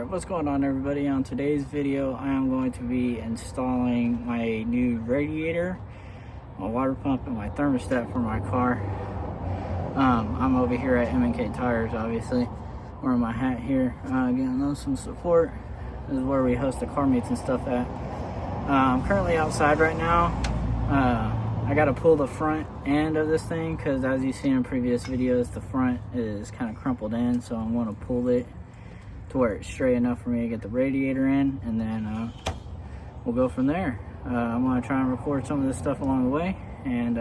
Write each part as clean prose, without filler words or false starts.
What's going on, everybody? On today's video, I am going to be installing my new radiator, my water pump, and my thermostat for my car. I'm over here at M&K Tires, obviously, wearing my hat here, getting them some support. This is where we host the car meets and stuff at. I'm currently outside right now. I got to pull the front end of this thing because, as you've seen in previous videos, the front is kind of crumpled in, so I'm going to pull it to where it's straight enough for me to get the radiator in, and then we'll go from there. I'm going to try and record some of this stuff along the way, and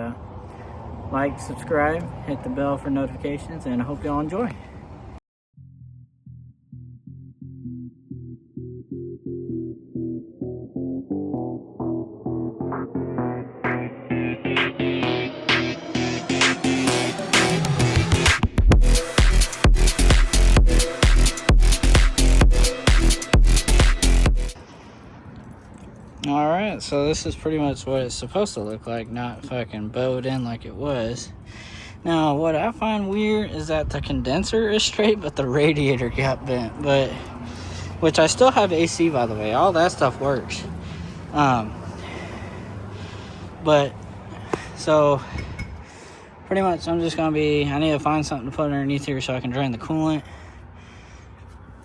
like, subscribe, hit the bell for notifications, and I hope y'all enjoy. Alright, so this is pretty much what it's supposed to look like, not fucking bowed in like it was. Now, what I find weird is that the condenser is straight, but the radiator got bent. Which I still have AC, by the way. All that stuff works. So pretty much I'm just going to I need to find something to put underneath here so I can drain the coolant.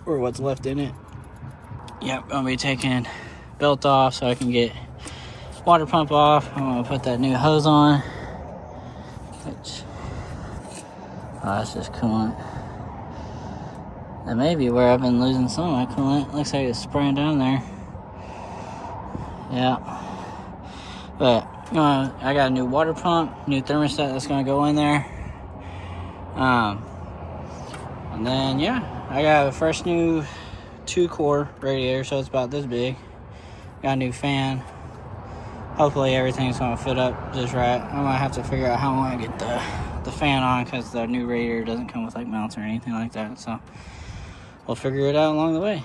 Or what's left in it. Yep, going to be taking belt off so I can get water pump off. I'm gonna put that new hose on, that's just coolant. That may be where I've been losing some of my coolant. Looks like it's spraying down there. Yeah, but I got a new water pump, new thermostat that's gonna go in there, and then yeah, I got a fresh new 2-core radiator, so it's about this big. Got a new fan. Hopefully everything's gonna fit up just right. I might have to figure out how I'm gonna get the fan on, because the new radiator doesn't come with like mounts or anything like that. So we'll figure it out along the way.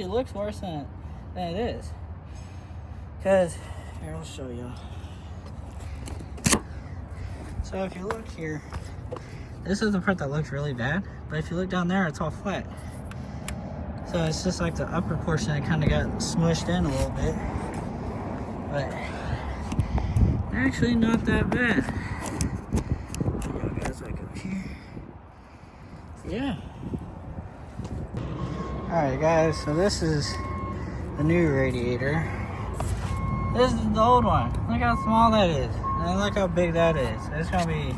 It looks worse than it is, because here, I'll show you. So if you look here, this is the part that looks really bad, but if you look down there, it's all flat. So it's just like the upper portion that kind of got smushed in a little bit, but actually not that bad. You guys like up here. Yeah. Alright guys, so this is the new radiator. This is the old one. Look how small that is. And look how big that is. It's gonna be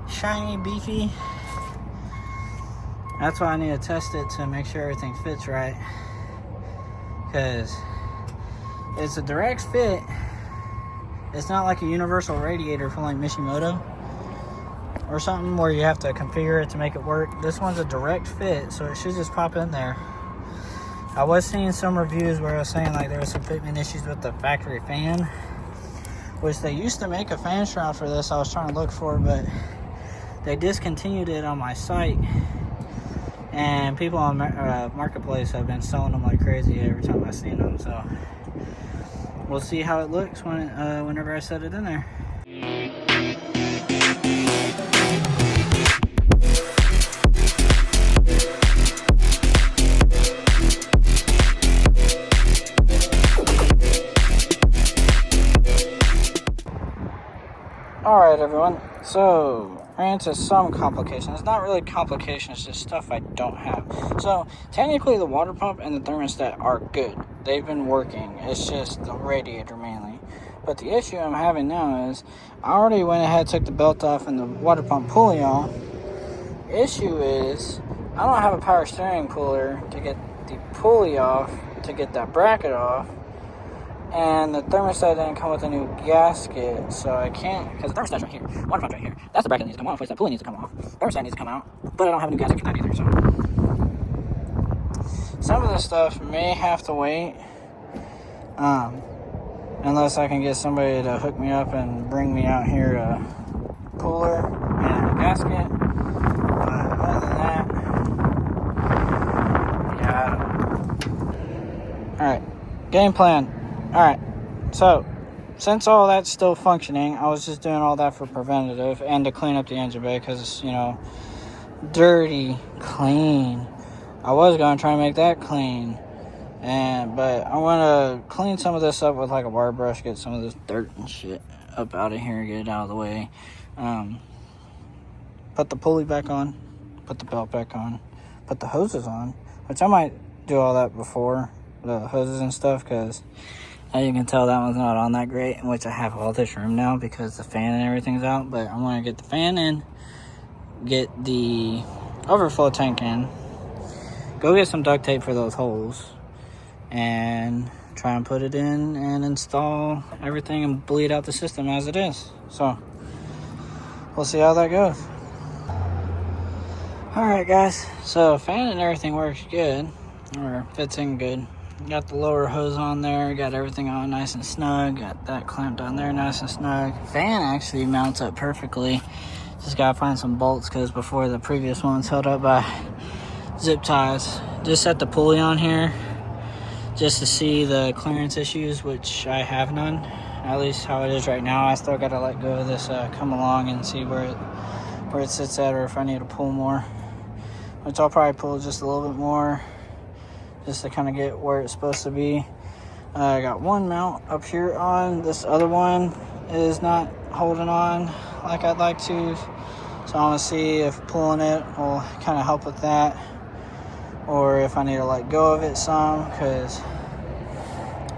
shiny, beefy. That's why I need to test it to make sure everything fits right. Because it's a direct fit. It's not like a universal radiator from like Mishimoto or something where you have to configure it to make it work. This one's a direct fit, so it should just pop in there. I was seeing some reviews where I was saying like there was some fitment issues with the factory fan, which they used to make a fan shroud for this. I was trying to look for it, but they discontinued it on my site, and people on Marketplace have been selling them like crazy every time I've seen them. So we'll see how it looks when whenever I set it in there. Alright everyone, so ran into some complications. It's not really complications, it's just stuff I don't have. So technically the water pump and the thermostat are good. They've been working. It's just the radiator mainly. But the issue I'm having now is I already went ahead, took the belt off and the water pump pulley off. Issue is I don't have a power steering puller to get the pulley off, to get that bracket off. And the thermostat didn't come with a new gasket, so I can't, because the thermostat's right here, water pump's right here. That's the bracket that needs to come off, which that pulley needs to come off. Thermostat needs to come out, but I don't have a new gasket for that either, so. Some of this stuff may have to wait, unless I can get somebody to hook me up and bring me out here a puller and a gasket. But other than that, yeah. Alright, game plan. Alright, so since all that's still functioning, I was just doing all that for preventative and to clean up the engine bay because, you know, dirty, clean. I was going to try and make that clean, but I want to clean some of this up with like a wire brush, get some of this dirt and shit up out of here, get it out of the way. Put the pulley back on, put the belt back on, put the hoses on, which I might do all that before, the hoses and stuff, because as you can tell, that one's not on that great, which I have all this room now because the fan and everything's out. But I'm going to get the fan in, get the overflow tank in, go get some duct tape for those holes, and try and put it in and install everything and bleed out the system as it is. So we'll see how that goes. Alright guys, so fan and everything works good, or fits in good. Got the lower hose on there, got everything on nice and snug, got that clamped on there nice and snug. Fan actually mounts up perfectly. Just gotta find some bolts because before the previous one's held up by zip ties. Just set the pulley on here just to see the clearance issues, which I have none, at least how it is right now. I still gotta let go of this, come along and see where it sits at, or if I need to pull more, which I'll probably pull just a little bit more, just to kind of get where it's supposed to be. I got one mount up here on. This other one is not holding on like I'd like to. So I'm going to see if pulling it will kind of help with that, or if I need to let go of it some, because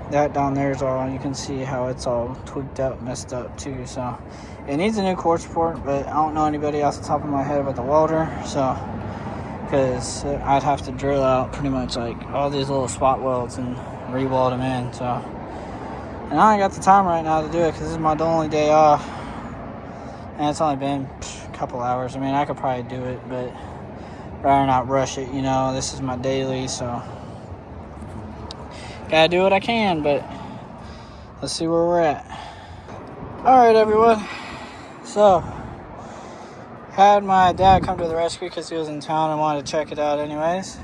that down there is all, you can see how it's all tweaked out, messed up too. So it needs a new cord support, but I don't know anybody off the top of my head with a welder, so because I'd have to drill out pretty much like all these little spot welds and re-weld them in. So, and I ain't got the time right now to do it because this is my only day off, and it's only been a couple hours. I mean, I could probably do it, but rather not rush it, you know. This is my daily, so gotta do what I can. But let's see where we're at. All right, everyone, so had my dad come to the rescue because he was in town and wanted to check it out anyways.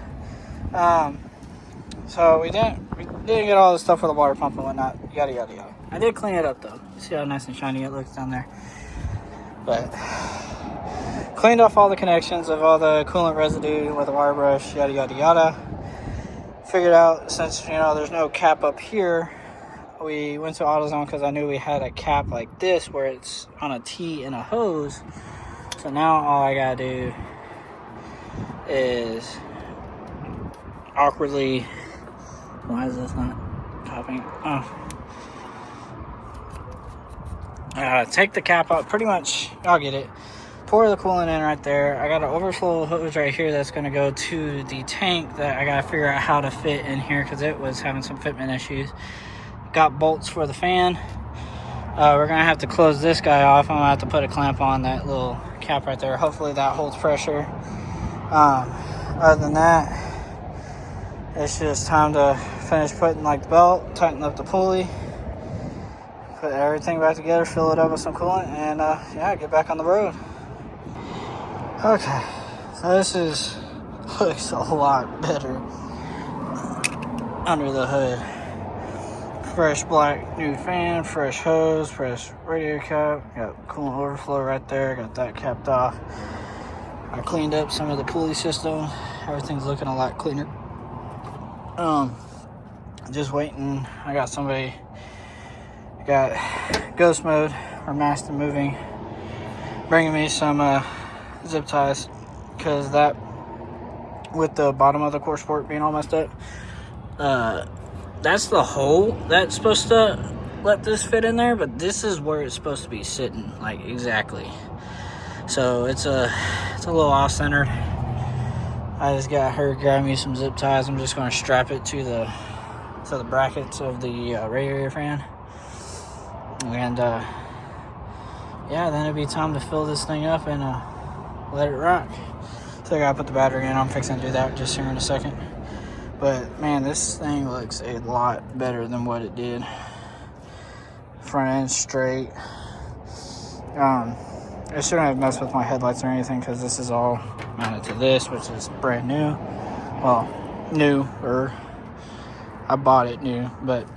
So we didn't get all the stuff for the water pump and whatnot, yada yada yada. I did clean it up though. See how nice and shiny it looks down there. But cleaned off all the connections of all the coolant residue with a wire brush, yada yada yada. Figured out, since you know there's no cap up here, we went to AutoZone because I knew we had a cap like this where it's on a T and a hose. So now all I gotta do is awkwardly. Why is this not popping? Oh. Take the cap out. Pretty much, I'll get it. Pour the coolant in right there. I got an overflow hose right here that's going to go to the tank that I got to figure out how to fit in here because it was having some fitment issues. Got bolts for the fan. We're going to have to close this guy off. I'm going to have to put a clamp on that little cap right there. Hopefully that holds pressure. Other than that, it's just time to finish putting like the belt, tighten up the pulley, put everything back together, fill it up with some coolant, and yeah, get back on the road. Okay, so looks a lot better under the hood. Fresh black new fan, fresh hose, fresh radiator cap, got coolant overflow right there, got that capped off. I cleaned up some of the pulley system, everything's looking a lot cleaner. Just waiting, I got somebody, got ghost mode or masked and moving, bringing me some zip ties, because that, with the bottom of the core support being all messed up, that's the hole that's supposed to let this fit in there, but this is where it's supposed to be sitting, like exactly. So it's a little off-centered. I just got her grab me some zip ties. I'm just going to strap it to the brackets of the radiator fan, and yeah, then it'll be time to fill this thing up and let it rock. So I gotta put the battery in. I'm fixing to do that just here in a second. But man, this thing looks a lot better than what it did. Front end straight. I shouldn't have messed with my headlights or anything because this is all mounted to this, which is brand new. Well, newer. I bought it new, but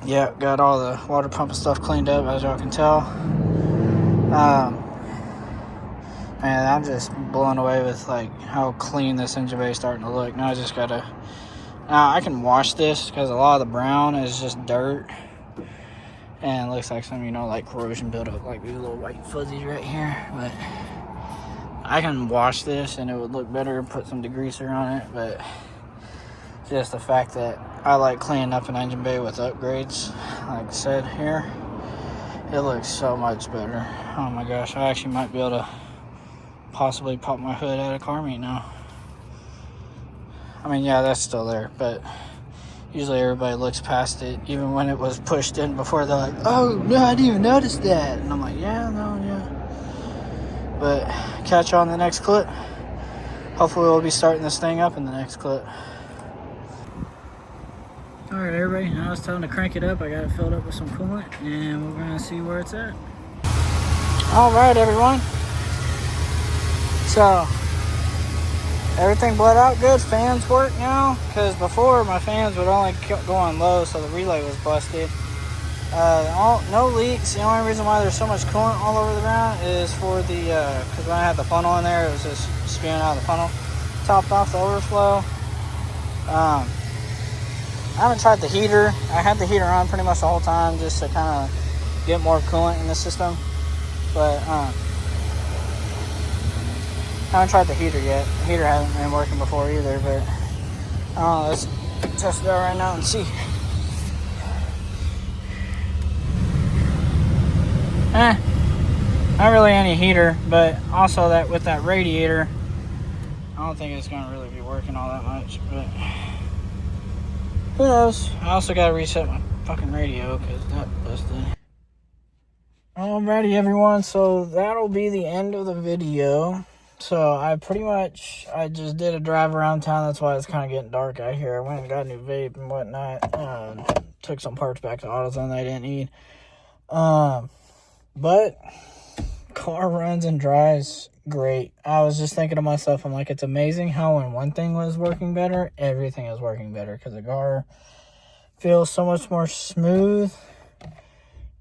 yeah, got all the water pump and stuff cleaned up, as y'all can tell. Man, I'm just blown away with like how clean this engine bay is starting to look. Now I can wash this because a lot of the brown is just dirt, and it looks like some, like corrosion buildup, like these little white fuzzies right here. But I can wash this and it would look better and put some degreaser on it. But just the fact that I like cleaning up an engine bay with upgrades, like I said here, it looks so much better. Oh my gosh, I actually might be able to possibly pop my hood out of car meet now. I mean, yeah, that's still there, but usually everybody looks past it, even when it was pushed in before. They're like, oh no, I didn't even notice that. And I'm like, yeah. But catch you on the next clip. Hopefully we'll be starting this thing up in the next clip. Alright everybody, now it's time to crank it up. I got it filled up with some coolant and we're going to see where it's at. Alright everyone. So, everything bled out good. Fans work now, because before my fans would only go on low, so the relay was busted. No leaks. The only reason why there's so much coolant all over the ground is for the, because when I had the funnel in there, it was just spewing out of the funnel. Topped off the overflow. I haven't tried the heater. I had the heater on pretty much the whole time just to kind of get more coolant in the system. But, I haven't tried the heater yet. The heater hasn't been working before either, but let's test it out right now and see. Not really any heater, but also that with that radiator, I don't think it's going to really be working all that much, but who knows? I also got to reset my fucking radio because that busted. Alrighty everyone, so that'll be the end of the video. So I just did a drive around town. That's why it's kind of getting dark out here. I went and got a new vape and whatnot. Took some parts back to AutoZone that I didn't need. But car runs and drives great. I was just thinking to myself, I'm like, it's amazing how when one thing was working better, everything is working better. Because the car feels so much more smooth.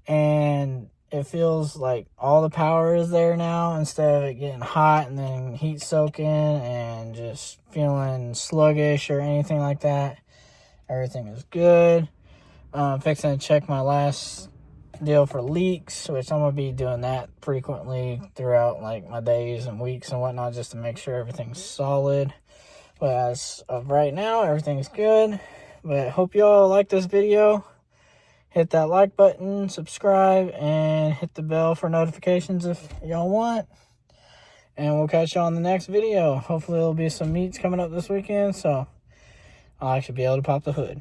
And it feels like all the power is there now instead of it getting hot and then heat soaking and just feeling sluggish or anything like that. Everything is good. Fixing to check my last deal for leaks, which I'm going to be doing that frequently throughout like my days and weeks and whatnot just to make sure everything's solid. But as of right now, everything's good. But hope y'all like this video. Hit that like button, subscribe, and hit the bell for notifications if y'all want. And we'll catch y'all on the next video. Hopefully there'll be some meets coming up this weekend, so I'll actually be able to pop the hood.